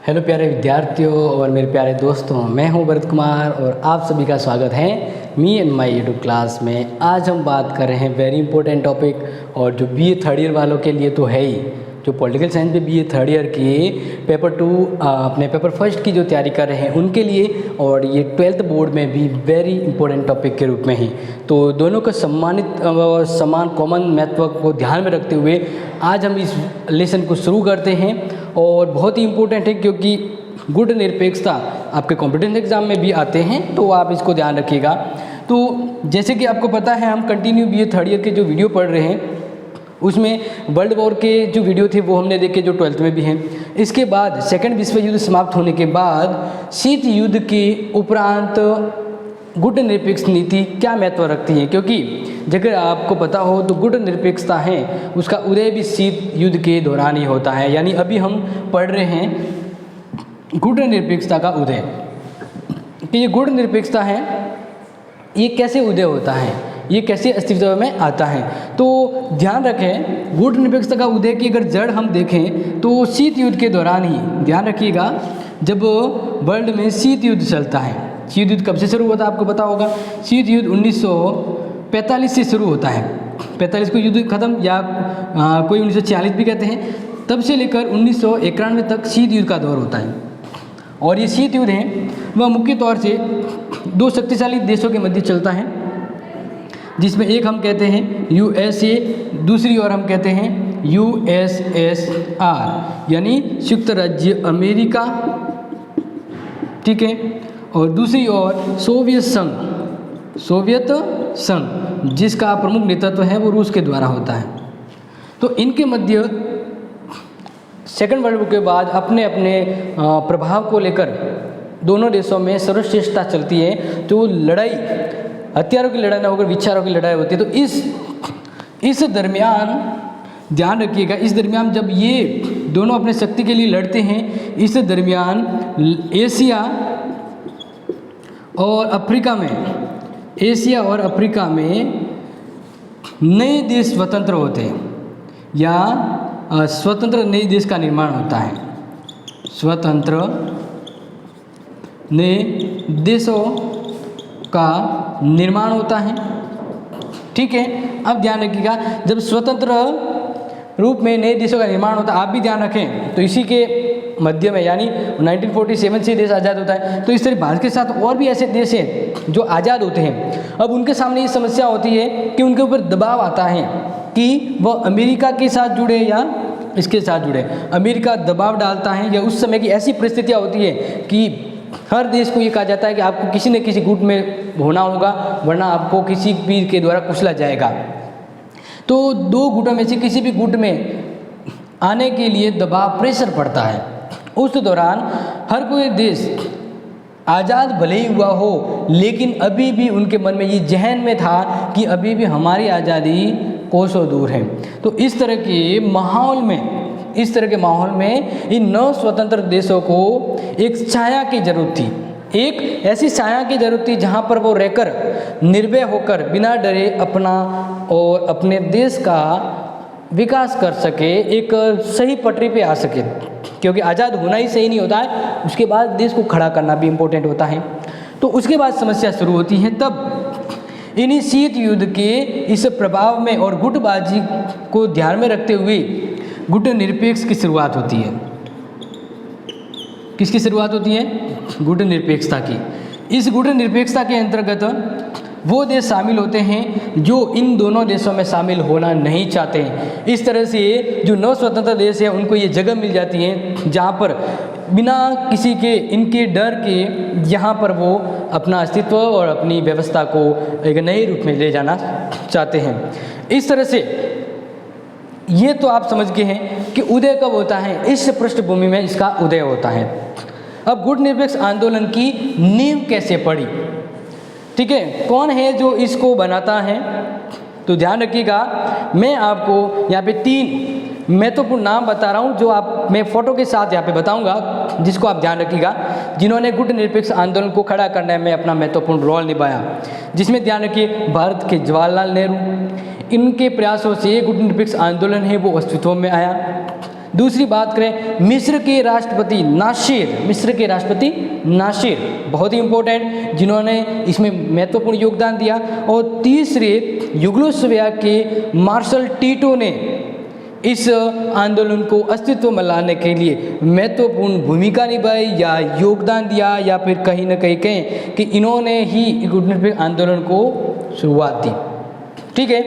Hello प्यारे विद्यार्थियों और मेरे प्यारे दोस्तों, मैं हूं भरत कुमार और आप सभी का स्वागत है me and my YouTube class में। आज हम बात कर रहे हैं वेरी इंपॉर्टेंट टॉपिक, और जो बीए थर्ड ईयर वालों के लिए तो है ही, जो पॉलिटिकल साइंस में बीए थर्ड ईयर की पेपर 2 अपने पेपर फर्स्ट की जो तैयारी कर रहे हैं उनके लिए, और ये 12th बोर्ड में भी वेरी इंपॉर्टेंट टॉपिक के रूप में ही। तो दोनों का समान कॉमन महत्व को ध्यान में रखते हुए आज हम इस लेसन को शुरू करते हैं। और बहुत ही इम्पोर्टेंट है क्योंकि गुण निरपेक्षता आपके कॉम्पिटिशन एग्जाम में भी आते हैं, तो आप इसको ध्यान रखिएगा। तो जैसे कि आपको पता है, हम कंटिन्यू बीए थर्ड ईयर के जो वीडियो पढ़ रहे हैं उसमें वर्ल्ड वॉर के जो वीडियो थे वो हमने देखे, जो 12th में भी हैं। इसके बाद सेकेंड विश्व युद्ध समाप्त होने के बाद शीत युद्ध के उपरांत गुट निरपेक्ष नीति क्या महत्व रखती है, क्योंकि अगर आपको पता हो तो गुट निरपेक्षता है उसका उदय भी शीत युद्ध के दौरान ही होता है। यानी अभी हम पढ़ रहे हैं गुट निरपेक्षता का उदय, कि ये गुट निरपेक्षता है ये कैसे उदय होता है, ये कैसे अस्तित्व में आता है। तो ध्यान रखें, गुट निरपेक्षता का उदय की अगर जड़ हम देखें तो शीत युद्ध के दौरान ही, ध्यान रखिएगा, जब वर्ल्ड में शीत युद्ध चलता है। शीत युद्ध कब से शुरू होता है आपको पता होगा। शीत युद्ध 1945 से शुरू होता है। 45 को युद्ध खत्म, या कोई 1946 भी कहते हैं, तब से लेकर 1991 तक शीत युद्ध का दौर होता है। और ये शीत युद्ध है वह मुख्य तौर से दो शक्तिशाली देशों के मध्य चलता है, जिसमें एक हम कहते हैं यूएसए, दूसरी ओर हम कहते हैं यूएसएसआर यानी संयुक्त राज्य अमेरिका, ठीक है, और दूसरी ओर सोवियत संघ जिसका प्रमुख नेतृत्व है वो रूस के द्वारा होता है। तो इनके मध्य सेकेंड वर्ल्ड वॉर के बाद अपने अपने प्रभाव को लेकर दोनों देशों में सर्वश्रेष्ठता चलती है। तो लड़ाई हथियारों की लड़ाई ना होकर विचारों की लड़ाई होती है। तो इस दरमियान ध्यान रखिएगा, इस दरमियान जब ये दोनों अपने शक्ति के लिए लड़ते हैं, इस दरमियान एशिया और अफ्रीका में नए देश स्वतंत्र होते हैं, या स्वतंत्र नए देश का निर्माण होता है। स्वतंत्र नए देशों का निर्माण होता है, ठीक है। अब ध्यान रखिएगा, जब स्वतंत्र रूप में नए देशों का निर्माण होता है, आप भी ध्यान रखें, तो इसी के मध्य में यानी 1947 से देश आज़ाद होता है। तो इस तरह भारत के साथ और भी ऐसे देश हैं जो आज़ाद होते हैं। अब उनके सामने ये समस्या होती है कि उनके ऊपर दबाव आता है कि वह अमेरिका के साथ जुड़े या इसके साथ जुड़े। अमेरिका दबाव डालता है, या उस समय की ऐसी परिस्थितियाँ होती है कि हर देश को ये कहा जाता है कि आपको किसी न किसी गुट में होना होगा, वरना आपको किसी भी के द्वारा कुचला जाएगा। तो दो गुटों में से किसी भी गुट में आने के लिए दबाव, प्रेशर पड़ता है। उस दौरान हर कोई देश आज़ाद भले ही हुआ हो, लेकिन अभी भी उनके मन में ये जहन में था कि अभी भी हमारी आज़ादी कोसों दूर है। तो इस तरह के माहौल में इन नौ स्वतंत्र देशों को एक छाया की जरूरत थी, एक ऐसी छाया की जरूरत थी जहाँ पर वो रहकर निर्भय होकर बिना डरे अपना और अपने देश का विकास कर सके, एक सही पटरी पे आ सके। क्योंकि आज़ाद होना ही सही नहीं होता है, उसके बाद देश को खड़ा करना भी इम्पोर्टेंट होता है। तो उसके बाद समस्या शुरू होती है। तब इन्हीं शीत युद्ध के इस प्रभाव में और गुटबाजी को ध्यान में रखते हुए गुट निरपेक्ष की शुरुआत होती है। किसकी शुरुआत होती है? गुट निरपेक्षता की। इस गुट निरपेक्षता के अंतर्गत वो देश शामिल होते हैं जो इन दोनों देशों में शामिल होना नहीं चाहते हैं। इस तरह से जो नौ स्वतंत्र देश हैं उनको ये जगह मिल जाती है जहाँ पर बिना किसी के इनके डर के यहाँ पर वो अपना अस्तित्व और अपनी व्यवस्था को एक नए रूप में ले जाना चाहते हैं। इस तरह से ये तो आप समझ गए हैं कि उदय कब होता है, इस पृष्ठभूमि में इसका उदय होता है। अब गुट निरपेक्ष आंदोलन की नींव कैसे पड़ी, ठीक है, कौन है जो इसको बनाता है? तो ध्यान रखिएगा, मैं आपको यहाँ पे 3 महत्वपूर्ण नाम बता रहा हूँ, जो मैं फोटो के साथ यहाँ पे बताऊँगा, जिसको आप ध्यान रखिएगा, जिन्होंने गुट निरपेक्ष आंदोलन को खड़ा करने में अपना महत्वपूर्ण रोल निभाया। जिसमें ध्यान रखिए, भारत के जवाहरलाल नेहरू, इनके प्रयासों से गुट निरपेक्ष आंदोलन है वो अस्तित्व में आया। दूसरी बात करें मिस्र के राष्ट्रपति नासिर, बहुत ही इंपॉर्टेंट, जिन्होंने इसमें महत्वपूर्ण योगदान दिया। और तीसरे युगोस्लाविया के मार्शल टीटो ने इस आंदोलन को अस्तित्व में लाने के लिए महत्वपूर्ण भूमिका निभाई या योगदान दिया, या फिर कहीं ना कहीं कहें कि इन्होंने ही गुटनिरपेक्ष आंदोलन को शुरुआत दी। ठीक है,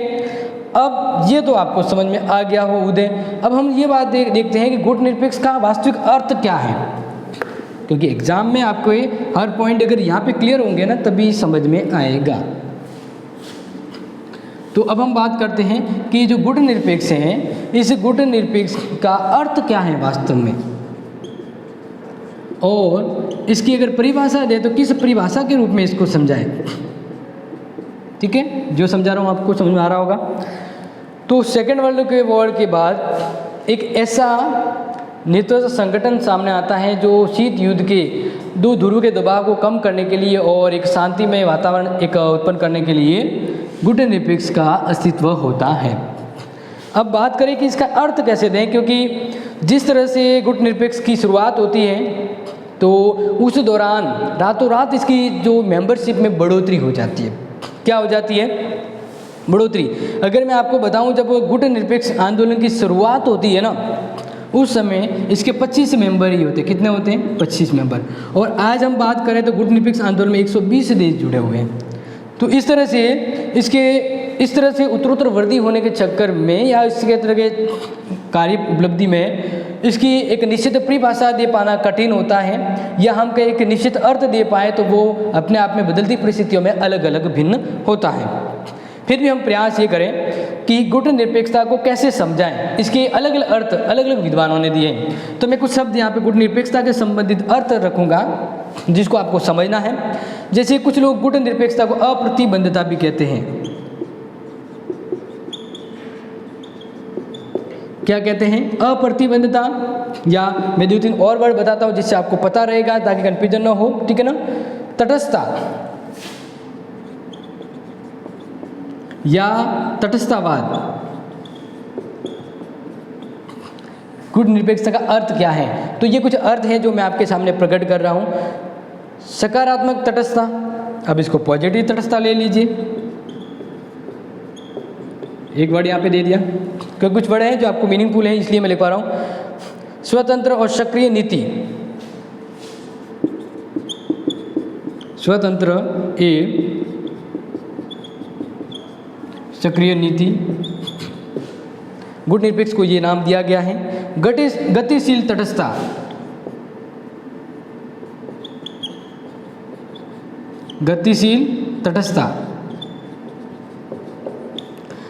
अब ये तो आपको समझ में आ गया हो उदय। अब हम ये बात देखते हैं कि गुटनिरपेक्ष का वास्तविक अर्थ क्या है, क्योंकि एग्जाम में आपको ये हर पॉइंट अगर यहाँ पे क्लियर होंगे ना तभी समझ में आएगा। तो अब हम बात करते हैं कि जो गुटनिरपेक्ष है, इस गुटनिरपेक्ष का अर्थ क्या है वास्तव में, और इसकी अगर परिभाषा दे तो किस परिभाषा के रूप में इसको समझाएं। ठीक है, जो समझा रहा हूँ आपको समझ में आ रहा होगा। तो सेकेंड वर्ल्ड वॉर के बाद एक ऐसा नेतृत्व संगठन सामने आता है जो शीत युद्ध के दो ध्रुव के दबाव को कम करने के लिए और एक शांतिमय वातावरण उत्पन्न करने के लिए गुटनिरपेक्ष का अस्तित्व होता है। अब बात करें कि इसका अर्थ कैसे दें, क्योंकि जिस तरह से गुटनिरपेक्ष की शुरुआत होती है तो उस दौरान रातों रात इसकी जो मेंबरशिप में बढ़ोतरी हो जाती है। क्या हो जाती है? बढ़ोतरी। अगर मैं आपको बताऊं, जब गुटनिरपेक्ष आंदोलन की शुरुआत होती है ना, उस समय इसके 25 मेंबर ही होते हैं। कितने होते हैं? 25 मेंबर। और आज हम बात करें तो गुटनिरपेक्ष आंदोलन में 120 देश जुड़े हुए हैं। तो इस तरह से उत्तरोत्तर वृद्धि होने के चक्कर में या इसके तरह के कार्य उपलब्धि में इसकी एक निश्चित परिभाषा दे पाना कठिन होता है, या हम कहीं एक निश्चित अर्थ दे पाए तो वो अपने आप में बदलती परिस्थितियों में अलग अलग भिन्न होता है। फिर भी हम प्रयास ये करें कि गुटनिरपेक्षता को कैसे समझाएं। इसके अलग अलग अर्थ अलग अलग विद्वानों ने दिए हैं। तो मैं कुछ शब्द यहाँ पे गुटनिरपेक्षता के संबंधित अर्थ रखूँगा जिसको आपको समझना है। जैसे कुछ लोग गुटनिरपेक्षता को अप्रतिबंधता भी कहते हैं। क्या कहते हैं? अप्रतिबंधता। या मैं 2-3 और वर्ड बताता हूँ जिससे आपको पता रहेगा ताकि कंफ्यूजन ना हो। ठीक है ना? तटस्थता या तटस्थतावाद। गुटनिरपेक्षता का अर्थ क्या है? तो ये कुछ अर्थ हैं जो मैं आपके सामने प्रकट कर रहा हूँ। सकारात्मक तटस्थता, अब इसको पॉजिटिव तटस्थता ले लीजिए। एक वर्ड यहाँ पे दे दिया, क्योंकि कुछ वर्ड हैं जो आपको मीनिंगफुल हैं इसलिए मैं लिख पा रहा हूँ। स्वतंत्र और सक्रिय नीति। स्वतंत्र ए सक्रिय नीति, गुटनिरपेक्ष को ये नाम दिया गया है। गतिशील तटस्थता, गतिशील तटस्थता।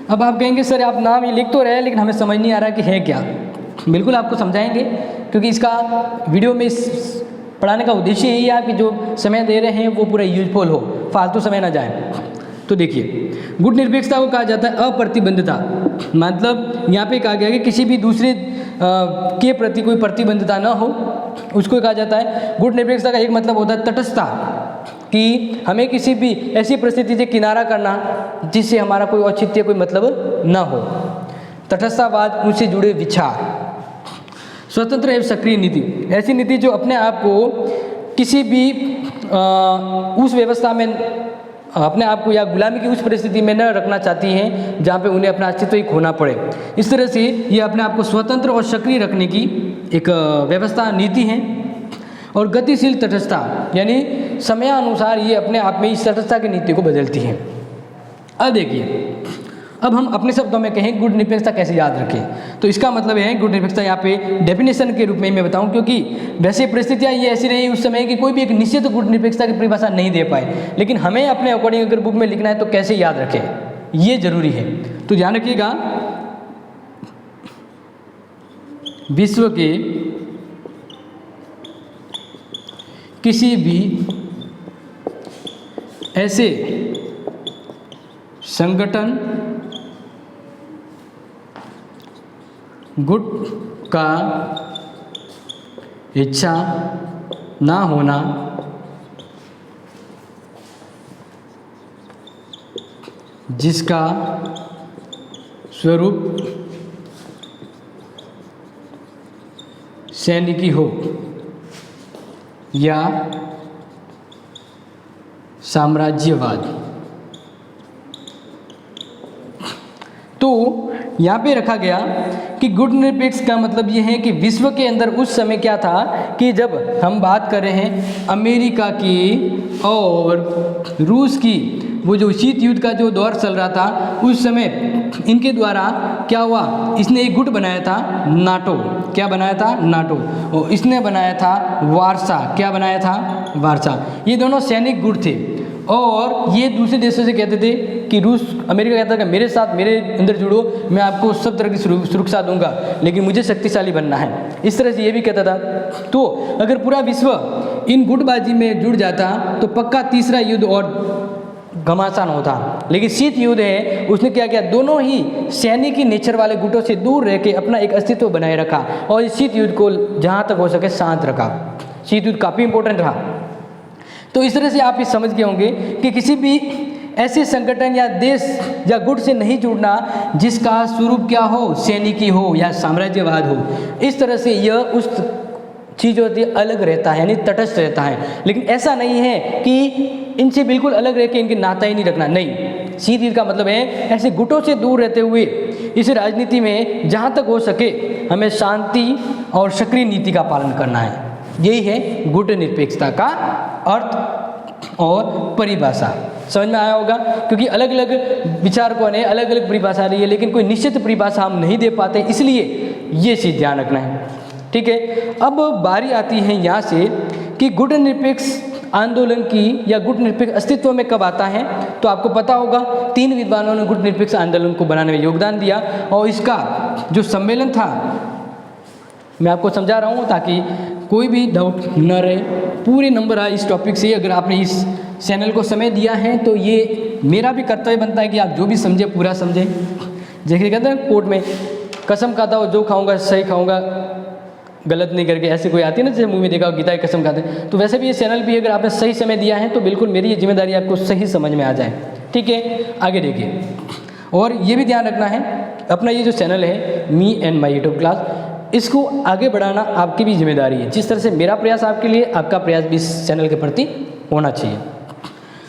अब आप कहेंगे सर आप नाम ये लिख तो रहे हैं लेकिन हमें समझ नहीं आ रहा कि है क्या। बिल्कुल आपको समझाएंगे, क्योंकि इसका वीडियो में पढ़ाने का उद्देश्य यही है कि जो समय दे रहे हैं वो पूरा यूजफुल हो, फालतू समय ना जाए। तो देखिए, गुटनिरपेक्षता को कहा जाता है अप्रतिबंधता। मतलब यहाँ पे कहा गया कि किसी भी दूसरे के प्रति कोई प्रतिबंधता ना हो, उसको कहा जाता है। गुटनिरपेक्षता का एक मतलब होता है तटस्थता, कि हमें किसी भी ऐसी परिस्थिति से किनारा करना जिससे हमारा कोई औचित्य कोई मतलब ना हो। तटस्थतावाद, उनसे जुड़े विचार। स्वतंत्र एवं सक्रिय नीति, ऐसी नीति जो अपने आप को किसी भी उस व्यवस्था में अपने आप को या गुलामी की उस परिस्थिति में न रखना चाहती हैं जहाँ पे उन्हें अपना अस्तित्व ही खोना पड़े। इस तरह से ये अपने आप को स्वतंत्र और सक्रिय रखने की एक व्यवस्था नीति है। और गतिशील तटस्थता, यानी समयानुसार ये अपने आप में इस तटस्थता की नीति को बदलती है। अब देखिए, अब हम अपने शब्दों में कहें गुटनिरपेक्षता कैसे याद रखें, तो इसका मतलब है गुटनिरपेक्षता यहाँ पे डेफिनेशन के रूप में मैं बताऊं, क्योंकि वैसे परिस्थितियाँ ये ऐसी रही उस समय कि कोई भी एक निश्चित गुटनिरपेक्षता की परिभाषा नहीं दे पाए, लेकिन हमें अपने अकॉर्डिंग अगर बुक में लिखना है तो कैसे याद रखें, ये जरूरी है। तो ध्यान रखिएगा, विश्व के किसी भी ऐसे संगठन, गुट का इच्छा ना होना जिसका स्वरूप सैनिकी हो या साम्राज्यवाद। तो यहाँ पे रखा गया कि गुटनिरपेक्ष का मतलब ये है कि विश्व के अंदर उस समय क्या था कि जब हम बात कर रहे हैं अमेरिका की और रूस की, वो जो शीत युद्ध का जो दौर चल रहा था उस समय इनके द्वारा क्या हुआ, इसने एक गुट बनाया था नाटो। क्या बनाया था? नाटो। और इसने बनाया था वारसा। क्या बनाया था? वारसा। ये दोनों सैनिक गुट थे और ये दूसरे देशों से कहते थे कि रूस, अमेरिका कहता था कि मेरे साथ, मेरे अंदर जुड़ो, मैं आपको सब तरह की सुरक्षा दूंगा, लेकिन मुझे शक्तिशाली बनना है। इस तरह से ये भी कहता था। तो अगर पूरा विश्व इन गुटबाजी में जुड़ जाता तो पक्का तीसरा युद्ध और घमासान होता। लेकिन शीत युद्ध है, उसने क्या किया, दोनों ही सैनिकी नेचर वाले गुटों से दूर रह के अपना एक अस्तित्व बनाए रखा और इस शीत युद्ध को जहाँ तक हो सके शांत रखा। शीत युद्ध काफ़ी इंपॉर्टेंट रहा। तो इस तरह से आप ये समझ गए होंगे कि किसी भी ऐसे संगठन या देश या गुट से नहीं जुड़ना जिसका स्वरूप क्या हो, सैनिकी हो या साम्राज्यवाद हो। इस तरह से यह उस चीज़ होती है अलग रहता है, यानी तटस्थ रहता है। लेकिन ऐसा नहीं है कि इनसे बिल्कुल अलग रह के इनके नाता ही नहीं रखना, नहीं। सीधी का मतलब है ऐसे गुटों से दूर रहते हुए इस राजनीति में जहाँ तक हो सके हमें शांति और सक्रिय नीति का पालन करना है। यही है गुटनिरपेक्षता का अर्थ और परिभाषा। समझ में आया होगा, क्योंकि अलग अलग विचारकों ने अलग अलग परिभाषा दी है, लेकिन कोई निश्चित परिभाषा हम नहीं दे पाते, इसलिए ये चीज़ ध्यान रखना है। ठीक है, अब बारी आती है यहाँ से कि गुटनिरपेक्ष आंदोलन की या गुटनिरपेक्ष अस्तित्व में कब आता है। तो आपको पता होगा 3 विद्वानों ने गुटनिरपेक्ष आंदोलन को बनाने में योगदान दिया और इसका जो सम्मेलन था मैं आपको समझा रहा हूँ ताकि कोई भी डाउट न रहे। पूरे नंबर आए इस टॉपिक से। अगर आपने इस चैनल को समय दिया है तो ये मेरा भी कर्तव्य बनता है कि आप जो भी समझे पूरा समझें। जैसे कहते हैं कोर्ट में कसम खाता हो जो खाऊंगा सही खाऊंगा गलत नहीं करके, ऐसे कोई आती है ना, जैसे मुंह में देखा गीता की कसम खाते हैं। तो वैसे भी ये चैनल भी अगर आपने सही समय दिया है तो बिल्कुल मेरी ये जिम्मेदारी आपको सही समझ में आ जाए। ठीक है, आगे देखिए। और ये भी ध्यान रखना है अपना ये जो चैनल है me and my YouTube class, इसको आगे बढ़ाना आपकी भी जिम्मेदारी है। जिस तरह से मेरा प्रयास आपके लिए, आपका प्रयास भी इस चैनल के प्रति होना चाहिए।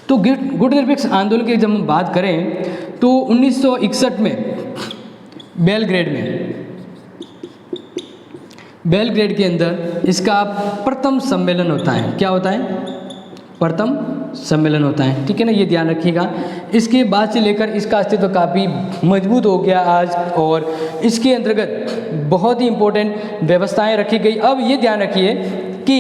तो गुटनिरपेक्ष आंदोलन की जब हम बात करें तो 1961 में बेलग्रेड के अंदर इसका प्रथम सम्मेलन होता है। क्या होता है? प्रथम सम्मेलन होता है। ठीक है ना, ये ध्यान रखिएगा। इसके बाद से लेकर इसका अस्तित्व काफ़ी मजबूत हो गया आज, और इसके अंतर्गत बहुत ही इम्पोर्टेंट व्यवस्थाएं रखी गई। अब ये ध्यान रखिए कि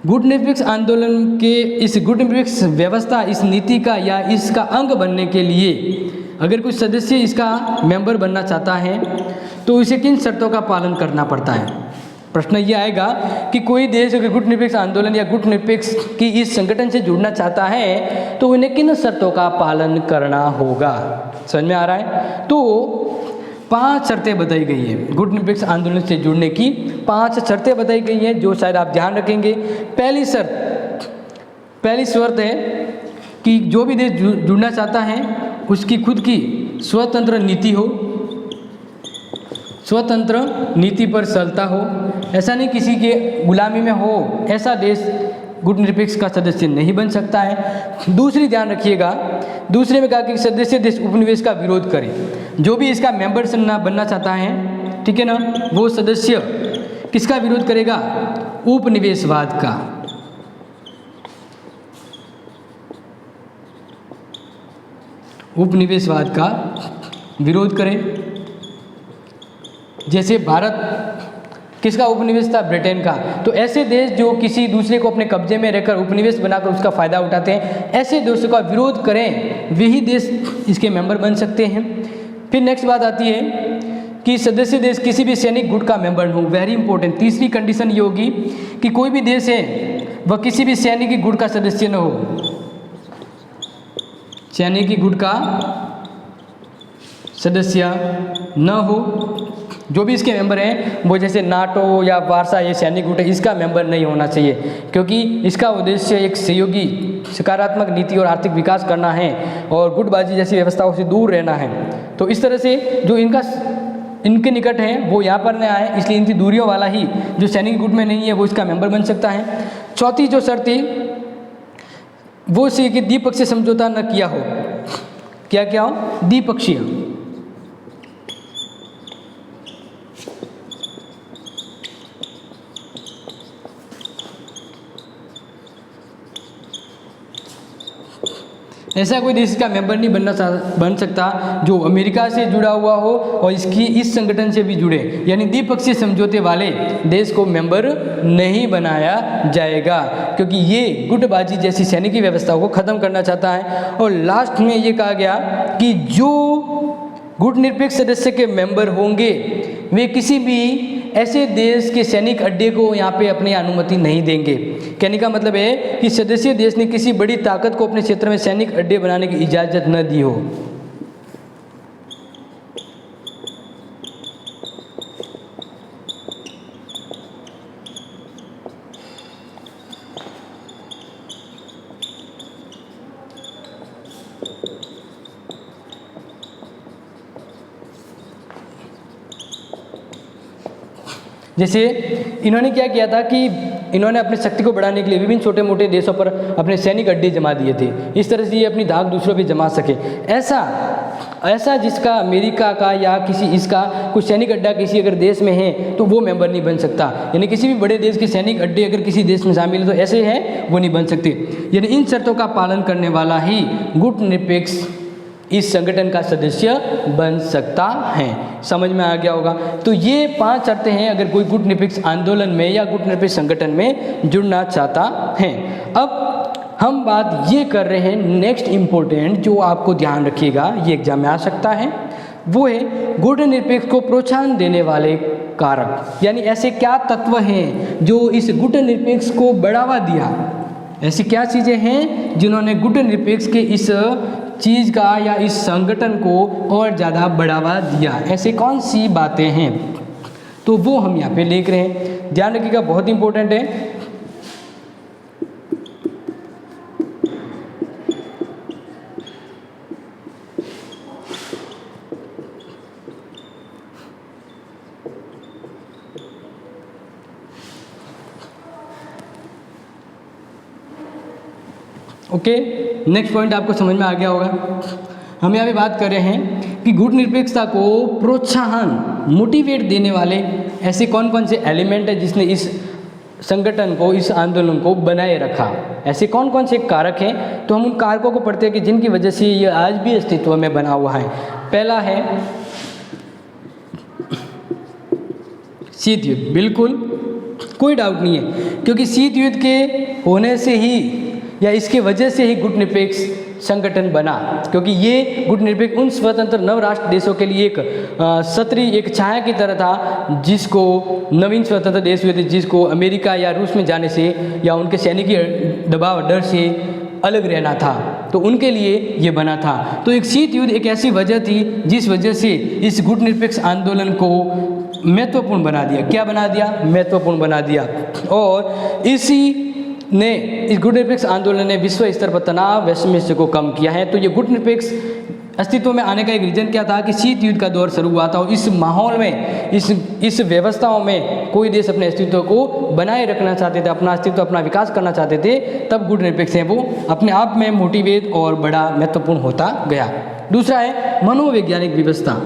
गुटनिरपेक्ष आंदोलन के इस गुटनिरपेक्ष व्यवस्था, इस नीति का या इसका अंग बनने के लिए अगर कोई सदस्य इसका मेंबर बनना चाहता है तो इसे किन शर्तों का पालन करना पड़ता है। प्रश्न ये आएगा कि कोई देश अगर गुटनिरपेक्ष आंदोलन या गुटनिरपेक्ष की इस संगठन से जुड़ना चाहता है तो उन्हें किन शर्तों का पालन करना होगा। समझ में आ रहा है? तो 5 शर्तें बताई गई हैं। गुटनिरपेक्ष आंदोलन से जुड़ने की 5 शर्तें बताई गई हैं जो शायद आप ध्यान रखेंगे। पहली शर्त है कि जो भी देश जुड़ना चाहता है उसकी खुद की स्वतंत्र नीति हो, स्वतंत्र नीति पर चलता हो, ऐसा नहीं किसी के गुलामी में हो, ऐसा देश गुटनिरपेक्ष का सदस्य नहीं बन सकता है। दूसरी ध्यान रखिएगा, दूसरे में कहा कि सदस्य देश उपनिवेश का विरोध करे। जो भी इसका मेंबर बनना चाहता है, ठीक है ना, वो सदस्य किसका विरोध करेगा? उपनिवेशवाद का। उपनिवेशवाद का विरोध करे। जैसे भारत किसका उपनिवेश था? ब्रिटेन का। तो ऐसे देश जो किसी दूसरे को अपने कब्जे में रहकर उपनिवेश बनाकर उसका फ़ायदा उठाते हैं, ऐसे देशों का विरोध करें, वही देश इसके मेंबर बन सकते हैं। फिर नेक्स्ट बात आती है कि सदस्य देश किसी भी सैनिक गुट का मेंबर हो। Very important. तीसरी कंडीशन ये होगी कि कोई भी देश है वह किसी भी सैनिक गुट का सदस्य न हो। सैनिक गुट का सदस्य न हो। जो भी इसके मेंबर हैं वो जैसे नाटो या वारसा, ये सैनिक गुट है, इसका मेंबर नहीं होना चाहिए, क्योंकि इसका उद्देश्य एक सहयोगी सकारात्मक नीति और आर्थिक विकास करना है और गुटबाजी जैसी व्यवस्थाओं से दूर रहना है। तो इस तरह से जो इनका इनके निकट है वो यहाँ पर नया है, इसलिए इनकी दूरियों वाला ही जो सैनिक गुट में नहीं है वो इसका मेंबर बन सकता है। चौथी जो शर्त थी वो सी कि द्विपक्षीय समझौता न किया हो। क्या क्या हो? द्विपक्षीय। ऐसा कोई देश का मेंबर नहीं बन सकता जो अमेरिका से जुड़ा हुआ हो और इसकी इस संगठन से भी जुड़े, यानी द्विपक्षीय समझौते वाले देश को मेंबर नहीं बनाया जाएगा, क्योंकि ये गुटबाजी जैसी सैनिकी व्यवस्थाओं को खत्म करना चाहता है। और लास्ट में ये कहा गया कि जो गुटनिरपेक्ष सदस्य के मेंबर होंगे वे किसी भी ऐसे देश के सैनिक अड्डे को यहाँ पे अपनी अनुमति नहीं देंगे। कहने का मतलब है कि सदस्य देश ने किसी बड़ी ताकत को अपने क्षेत्र में सैनिक अड्डे बनाने की इजाज़त न दी हो। जैसे इन्होंने क्या किया था कि इन्होंने अपनी शक्ति को बढ़ाने के लिए विभिन्न छोटे मोटे देशों पर अपने सैनिक अड्डे जमा दिए थे, इस तरह से ये अपनी धाक दूसरों पे जमा सके। ऐसा जिसका अमेरिका का या किसी इसका कुछ सैनिक अड्डा किसी अगर देश में है तो वो मेंबर नहीं बन सकता। यानी किसी भी बड़े देश के सैनिक अड्डे अगर किसी देश में शामिल है तो ऐसे हैं वो नहीं बन सकते। यानी इन शर्तों का पालन करने वाला ही गुटनिरपेक्ष इस संगठन का सदस्य बन सकता है। समझ में आ गया होगा। तो ये 5 शर्तें हैं अगर कोई गुटनिरपेक्ष आंदोलन में या गुटनिरपेक्ष संगठन में जुड़ना चाहता है। अब हम बात ये कर रहे हैं नेक्स्ट इम्पोर्टेंट जो आपको ध्यान रखिएगा, ये एग्जाम में आ सकता है, वो है गुटनिरपेक्ष को प्रोत्साहन देने वाले कारक। यानी ऐसे क्या तत्व हैं जो इस गुटनिरपेक्ष को बढ़ावा दिया, ऐसी क्या चीज़ें हैं जिन्होंने गुटनिरपेक्ष के इस चीज़ का या इस संगठन को और ज़्यादा बढ़ावा दिया, ऐसे कौन सी बातें हैं, तो वो हम यहाँ पे लिख रहे हैं। ध्यान रखिएगा, बहुत इंपॉर्टेंट है। ओके, नेक्स्ट पॉइंट आपको समझ में आ गया होगा। हम यहाँ पे बात कर रहे हैं कि गुटनिरपेक्षता को प्रोत्साहन मोटिवेट देने वाले ऐसे कौन कौन से एलिमेंट है जिसने इस संगठन को, इस आंदोलन को बनाए रखा। ऐसे कौन कौन से कारक हैं, तो हम उन कारकों को पढ़ते हैं कि जिनकी वजह से ये आज भी अस्तित्व में बना हुआ है। पहला है शीत युद्ध। बिल्कुल कोई डाउट नहीं है, क्योंकि शीत युद्ध के होने से ही या इसके वजह से ही गुटनिरपेक्ष संगठन बना, क्योंकि ये गुटनिरपेक्ष उन स्वतंत्र नव राष्ट्र देशों के लिए एक छतरी, एक छाया की तरह था, जिसको नवीन स्वतंत्र देश हुए थे, जिसको अमेरिका या रूस में जाने से या उनके सैनिकी दबाव डर से अलग रहना था, तो उनके लिए ये बना था। तो एक शीत युद्ध एक ऐसी वजह थी जिस वजह से इस गुटनिरपेक्ष आंदोलन को महत्वपूर्ण बना दिया। क्या बना दिया? महत्वपूर्ण बना दिया। और इसी ने इस गुटनिरपेक्ष आंदोलन ने विश्व स्तर पर तनाव वैषम्य को कम किया है। तो ये गुटनिरपेक्ष अस्तित्व में आने का एक रीजन क्या था कि शीत युद्ध का दौर शुरू हुआ था, और इस माहौल में, इस व्यवस्थाओं में कोई देश अपने अस्तित्व को बनाए रखना चाहते थे, अपना अस्तित्व, अपना विकास करना चाहते थे, तब गुटनिरपेक्ष है वो अपने आप में मोटिवेट और बड़ा महत्वपूर्ण होता गया। दूसरा है मनोवैज्ञानिक व्यवस्था।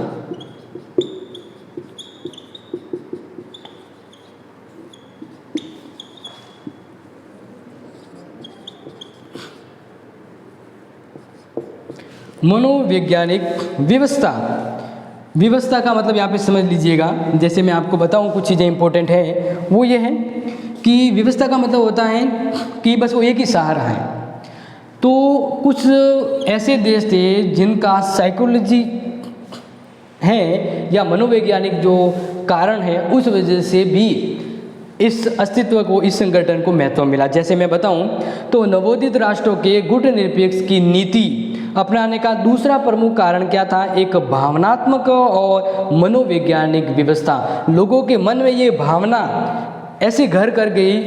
मनोवैज्ञानिक व्यवस्था का मतलब यहाँ पे समझ लीजिएगा, जैसे मैं आपको बताऊँ कुछ चीज़ें इंपॉर्टेंट है, वो ये है कि व्यवस्था का मतलब होता है कि बस वो एक ही सहारा है। तो कुछ ऐसे देश थे जिनका साइकोलॉजी है या मनोवैज्ञानिक जो कारण है, उस वजह से भी इस अस्तित्व को, इस संगठन को महत्व मिला। जैसे मैं बताऊं तो नवोदित राष्ट्रों के गुटनिरपेक्ष की नीति अपनाने का दूसरा प्रमुख कारण क्या था? एक भावनात्मक और मनोवैज्ञानिक व्यवस्था। लोगों के मन में ये भावना ऐसे घर कर गई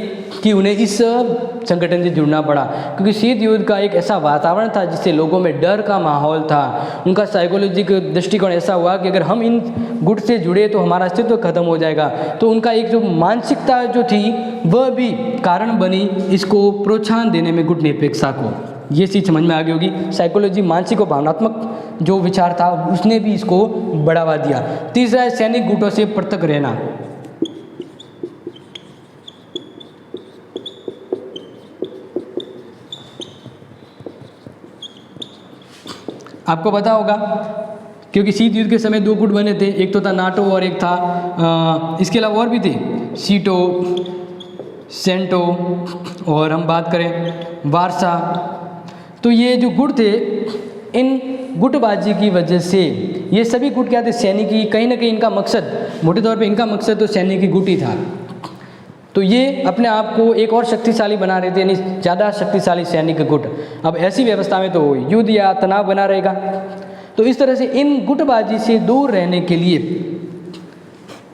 कि उन्हें इस संगठन से जुड़ना पड़ा, क्योंकि शीत युद्ध का एक ऐसा वातावरण था जिससे लोगों में डर का माहौल था। उनका साइकोलॉजिकल दृष्टिकोण ऐसा हुआ कि अगर हम इन गुट से जुड़े तो हमारा अस्तित्व खत्म हो जाएगा। तो उनका एक जो मानसिकता जो थी वह भी कारण बनी इसको प्रोत्साहन देने में गुट निरपेक्षता को। ये चीज़ समझ में आ गई होगी। साइकोलॉजी, मानसिक और भावनात्मक जो विचार था उसने भी इसको बढ़ावा दिया। तीसरा है सैनिक गुटों से पृथक रहना। आपको पता होगा क्योंकि शीत युद्ध के समय 2 गुट बने थे, एक तो था नाटो और एक था इसके अलावा और भी थे, सीटो, सेंटो और हम बात करें वारसा। तो ये जो गुट थे, इन गुटबाजी की वजह से ये सभी गुट क्या थे, सैनिकी, कहीं ना कहीं इनका मकसद, मोटे तौर पे इनका मकसद तो सैनिकी गुट ही था। तो ये अपने आप को एक और शक्तिशाली बना रहे थे, यानी ज़्यादा शक्तिशाली सैनिक गुट। अब ऐसी व्यवस्था में तो युद्ध या तनाव बना रहेगा। तो इस तरह से इन गुटबाजी से दूर रहने के लिए,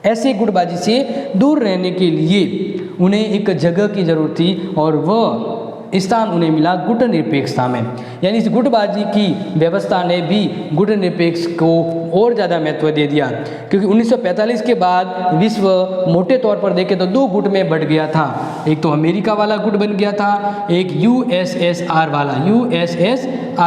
ऐसे गुटबाजी से दूर रहने के लिए उन्हें एक जगह की ज़रूरत थी और वह स्थान उन्हें मिला गुट निरपेक्षता में। यानी इस गुटबाजी की व्यवस्था ने भी गुट निरपेक्ष को और ज़्यादा महत्व दे दिया, क्योंकि 1945 के बाद विश्व मोटे तौर पर देखें तो 2 गुट में बढ़ गया था। एक तो अमेरिका वाला गुट बन गया था, एक यूएसएसआर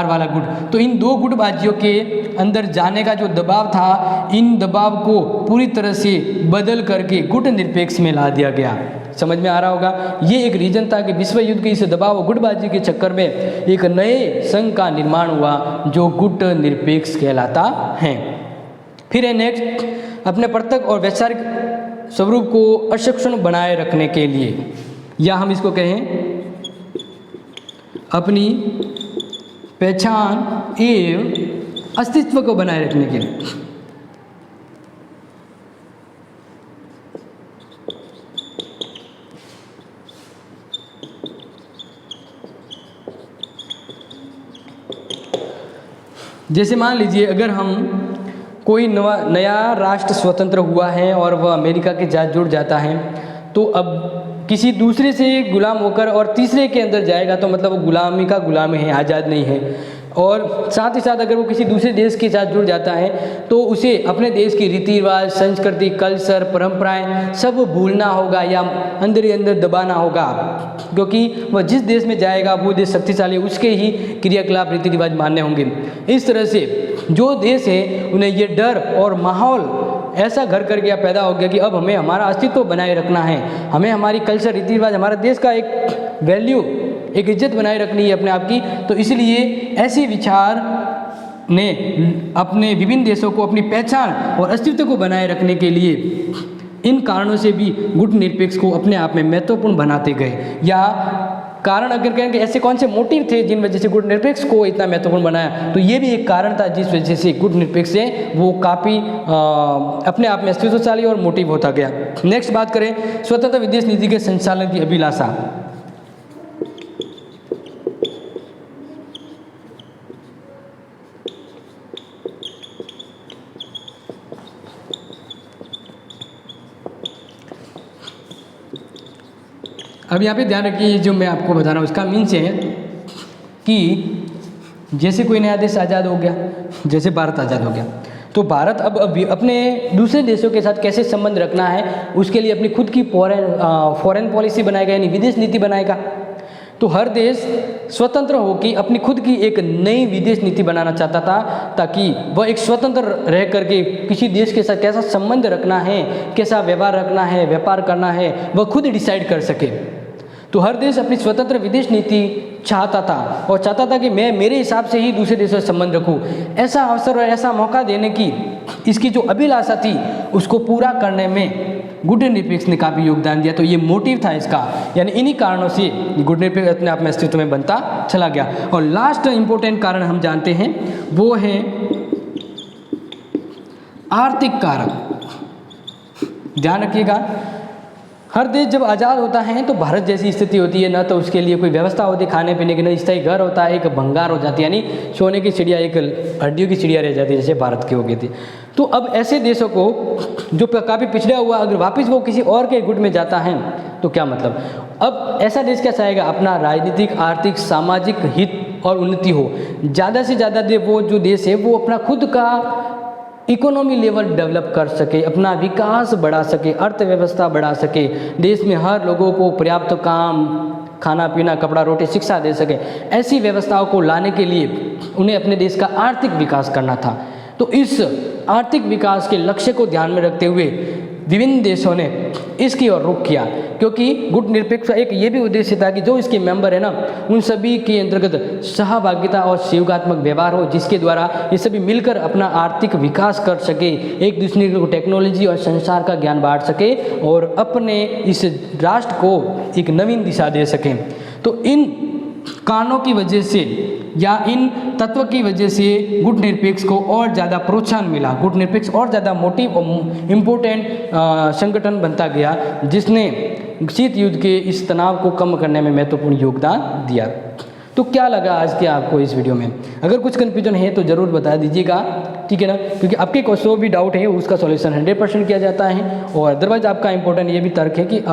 वाला गुट। तो इन 2 गुटबाजियों के अंदर जाने का जो दबाव था, इन दबाव को पूरी तरह से बदल करके गुट निरपेक्ष में ला दिया गया। समझ में आ रहा होगा। ये एक रीजन था कि विश्व युद्ध के इस दबाव और गुटबाजी के चक्कर में एक नए संघ का निर्माण हुआ जो गुट निरपेक्ष कहलाता है। फिर है नेक्स्ट, अपने पृथक और वैचारिक स्वरूप को अक्षुण्ण बनाए रखने के लिए, या हम इसको कहें अपनी पहचान एवं अस्तित्व को बनाए रखने के लिए। जैसे मान लीजिए अगर हम कोई नया राष्ट्र स्वतंत्र हुआ है और वह अमेरिका के साथ जुड़ जाता है, तो अब किसी दूसरे से गुलाम होकर और तीसरे के अंदर जाएगा तो मतलब वो गुलामी का गुलाम है, आज़ाद नहीं है। और साथ ही साथ अगर वो किसी दूसरे देश के साथ जुड़ जाता है तो उसे अपने देश की रीति रिवाज, संस्कृति, कल्चर, परंपराएं सब भूलना होगा या अंदर ही अंदर दबाना होगा, क्योंकि वह जिस देश में जाएगा वो देश शक्तिशाली, उसके ही क्रियाकलाप, रीति रिवाज मानने होंगे। इस तरह से जो देश है उन्हें ये डर और माहौल ऐसा घर कर गया, पैदा हो गया कि अब हमें हमारा अस्तित्व बनाए रखना है, हमें हमारी कल्चर, रीति रिवाज, हमारे देश का एक वैल्यू, एक इज्जत बनाए रखनी है अपने आप की। तो इसलिए ऐसे विचार ने अपने विभिन्न देशों को अपनी पहचान और अस्तित्व को बनाए रखने के लिए इन कारणों से भी गुट निरपेक्ष को अपने आप में महत्वपूर्ण बनाते गए। या कारण अगर कहें कि ऐसे कौन से मोटिव थे जिन वजह से गुट निरपेक्ष को इतना महत्वपूर्ण बनाया, तो ये भी एक कारण था जिस वजह से गुट निरपेक्ष है वो काफ़ी अपने आप में अस्तित्वशाली और मोटिव होता गया। नेक्स्ट बात करें स्वतंत्र विदेश नीति के संचालन की अभिलाषा। अब यहाँ पे ध्यान रखिए, जो मैं आपको बता रहा हूँ उसका मीन्स है कि जैसे कोई नया देश आज़ाद हो गया, जैसे भारत आज़ाद हो गया, तो भारत अब अपने दूसरे देशों के साथ कैसे संबंध रखना है उसके लिए अपनी खुद की फॉरेन पॉलिसी बनाएगा, यानी विदेश नीति बनाएगा। तो हर देश स्वतंत्र होकर अपनी खुद की एक नई विदेश नीति बनाना चाहता था, ताकि वह एक स्वतंत्र रह करके किसी देश के साथ कैसा संबंध रखना है, कैसा व्यवहार रखना है, व्यापार करना है, वह खुद डिसाइड कर सके। तो हर देश अपनी स्वतंत्र विदेश नीति चाहता था और चाहता था कि मैं मेरे हिसाब से ही दूसरे देशों से संबंध रखूं। ऐसा अवसर और ऐसा मौका देने की इसकी जो अभिलाषा थी उसको पूरा करने में गुट निरपेक्ष ने काफ़ी योगदान दिया। तो ये मोटिव था इसका, यानी इन्हीं कारणों से गुट निरपेक्ष अपने आप में अस्तित्व में बनता चला गया। और लास्ट इंपॉर्टेंट कारण हम जानते हैं वो है आर्थिक कारक। ध्यान रखिएगा, हर देश जब आज़ाद होता है तो भारत जैसी स्थिति होती है, न तो उसके लिए कोई व्यवस्था होती खाने पीने की, न स्थायी घर होता है, एक भंगार हो जाती है, यानी सोने की चिड़िया, एक हड्डियों की चिड़िया रह जाती है, जैसे भारत की हो गई थी। तो अब ऐसे देशों को जो काफ़ी पिछड़ा हुआ, अगर वापस वो किसी और के गुट में जाता है तो क्या मतलब, अब ऐसा देश क्या चाहेगा अपना राजनीतिक, आर्थिक, सामाजिक हित और उन्नति हो, ज़्यादा से ज़्यादा वो जो देश है वो अपना खुद का इकोनॉमी लेवल डेवलप कर सके, अपना विकास बढ़ा सके, अर्थव्यवस्था बढ़ा सके, देश में हर लोगों को पर्याप्त काम, खाना पीना, कपड़ा रोटी, शिक्षा दे सके। ऐसी व्यवस्थाओं को लाने के लिए उन्हें अपने देश का आर्थिक विकास करना था। तो इस आर्थिक विकास के लक्ष्य को ध्यान में रखते हुए विभिन्न देशों ने इसकी ओर रुख किया, क्योंकि गुट निरपेक्ष एक ये भी उद्देश्य था कि जो इसके मेंबर है ना, उन सभी के अंतर्गत सहभागिता और सहयोगात्मक व्यवहार हो, जिसके द्वारा ये सभी मिलकर अपना आर्थिक विकास कर सके, एक दूसरे को टेक्नोलॉजी और संसार का ज्ञान बांट सके और अपने इस राष्ट्र को एक नवीन दिशा दे सकें। तो इन कारणों की वजह से या इन तत्व की वजह से गुट निरपेक्ष को और ज़्यादा प्रोत्साहन मिला, गुट निरपेक्ष और ज़्यादा मोटिव और इम्पोर्टेंट संगठन बनता गया, जिसने शीत युद्ध के इस तनाव को कम करने में महत्वपूर्ण योगदान दिया। तो क्या लगा आज के आपको इस वीडियो में? अगर कुछ कन्फ्यूजन है तो ज़रूर बता दीजिएगा, ठीक है ना, क्योंकि आपके जो भी डाउट है उसका सॉल्यूशन 100% किया जाता है। और अदरवाइज आपका इंपॉर्टेंट ये भी तर्क है कि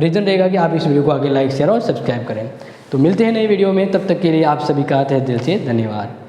रीज़न रहेगा कि आप इस वीडियो को आगे लाइक, शेयर और सब्सक्राइब करें। तो मिलते हैं नई वीडियो में, तब तक के लिए आप सभी का तहे दिल से धन्यवाद।